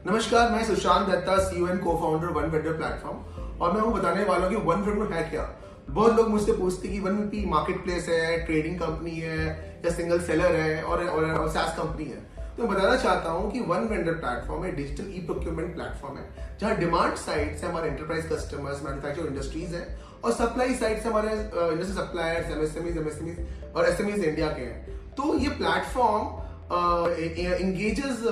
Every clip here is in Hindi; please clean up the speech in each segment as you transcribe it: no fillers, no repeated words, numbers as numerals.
नमस्कार, मैं Sushant Datta, CEO and co-founder one vendor platform. और मैं आपको बताने वाला हूँ कि वन वेंडर है क्या। बहुत लोग मुझसे पूछते हैं कि वन की मार्केट प्लेस है, ट्रेडिंग कंपनी है या सिंगल सेलर है और SaaS कंपनी है। तो मैं बताना चाहता हूँ कि वन वेंडर प्लेटफॉर्म है, डिजिटल ई प्रोक्योरमेंट प्लेटफॉर्म है, जहाँ डिमांड साइड से हमारे एंटरप्राइज कस्टमर्स, मैन्युफैक्चर इंडस्ट्रीज है और सप्लाई साइड से हमारे इंडस्ट्री सप्लायर्स, एमएसएमईज और एसएमईज इंडिया के हैं। तो ये platform engages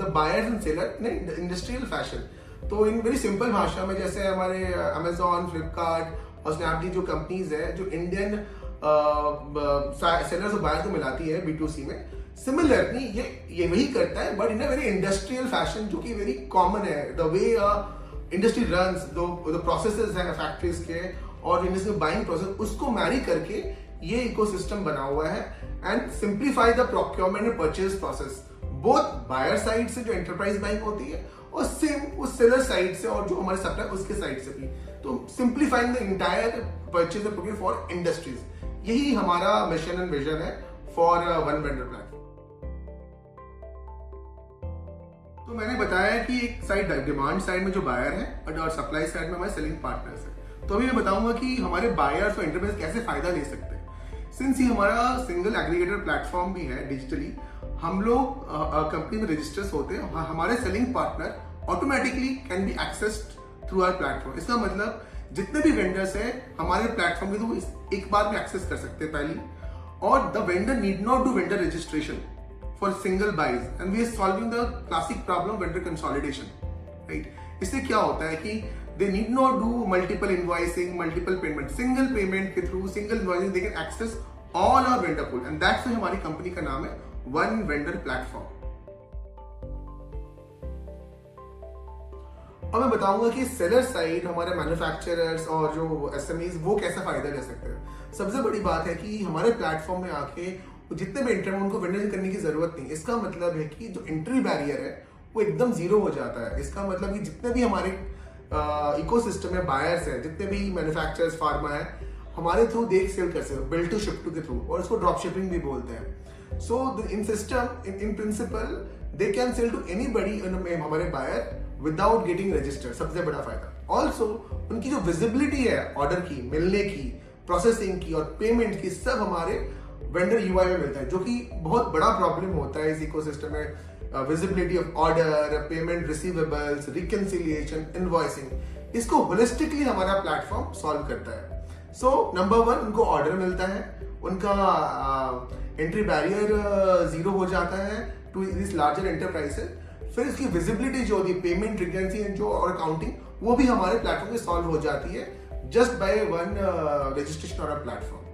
the buyers and seller in an industrial fashion। तो इन वेरी सिंपल भाषा में, जैसे हमारे Amazon, फ्लिपकार्ट और स्नैपडील जो कंपनीज है जो इंडियन सेलर्स और बायर्स को मिलाती है B2C में, सिमिलरली ये वही करता है but in a very industrial fashion, जो कि वेरी कॉमन है। The way industry runs, the processes हैं फैक्ट्रीज के और इंडस्ट्री बाइंग प्रोसेस, उसको मैरी करके ये इकोसिस्टम बना हुआ है and simplify the procurement and purchase process, both buyer side से जो एंटरप्राइज बाइंग होती है और सेम उस सेलर साइड से और जो हमारे सप्लायर उसके साइड से भी। तो simplifying the entire purchase and procure for industries, यही हमारा मिशन एंड विजन है फॉर वन वेंडर प्लेटफॉर्म। तो मैंने बताया कि एक साइड डिमांड साइड में जो बायर है और सप्लाई साइड में हमारे सेलिंग पार्टनर्स है। तो अभी मैं बताऊंगा कि हमारे बायर्स और एंटरप्राइज कैसे फायदा ले सकते हैं। सिंस ये हमारा सिंगल एग्रीगेटर प्लेटफॉर्म भी है डिजिटली, हम लोग कंपनी में रजिस्टर्स होते हैं, हमारे selling partner automatically can be accessed through our platform. इसका मतलब जितने भी वेंडर्स हैं हमारे प्लेटफॉर्म के, तो वो एक बार में एक्सेस कर सकते हैं पहली। और the vendor need not do vendor registration for single buys and we are solving the classic problem vendor consolidation, right. इससे क्या होता है कि they need not do multiple invoicing, multiple payment, single payment के through single invoicing they can access all our vendor pool, and that's why हमारी कंपनी का नाम है वन वेंडर प्लेटफॉर्म। और मैं बताऊंगा कि सेलर साइड हमारे मैन्युफैक्चरर्स और जो एसएमईज वो कैसा फायदा ले सकते हैं। सबसे बड़ी बात है कि हमारे प्लेटफॉर्म में आके जितने भी एंटर उनको वेंडर करने की जरूरत नहीं। इसका मतलब है कि जो एंट्री बैरियर है वो एकदम जीरो हो जाता है। इसका मतलब कि जितने भी हमारे इकोसिस्टम में बायर्स है, जितने भी मैन्युफैक्चरर्स, फार्मा है, हमारे थ्रू देख सेल कर सकते, बिल्ड टू शिप टू के थ्रू, और इसको ड्रॉप शिपिंग भी बोलते हैं। So in system in principle they can sell to anybody हमारे बायर विदाउट गेटिंग रजिस्टर्ड। सबसे बड़ा फायदा ऑल्सो उनकी जो विजिबिलिटी है ऑर्डर की, मिलने की, प्रोसेसिंग की और पेमेंट की, सब हमारे वेंडर यूआई में मिलता है, जो कि बहुत बड़ा प्रॉब्लम होता है इस इकोसिस्टम में। Visibility of order, payment receivables, reconciliation, invoicing, इसको होलिस्टिकली हमारा प्लेटफॉर्म सॉल्व करता है। सो नंबर वन, उनको ऑर्डर मिलता है, उनका एंट्री बैरियर जीरो हो जाता है टू दिस लार्जर एंटरप्राइजेस। फिर इसकी विजिबिलिटी जो होती है, पेमेंट, रिकरेंसी जो और अकाउंटिंग, वो भी हमारे प्लेटफॉर्म पे सॉल्व हो जाती है just by one registration on our platform.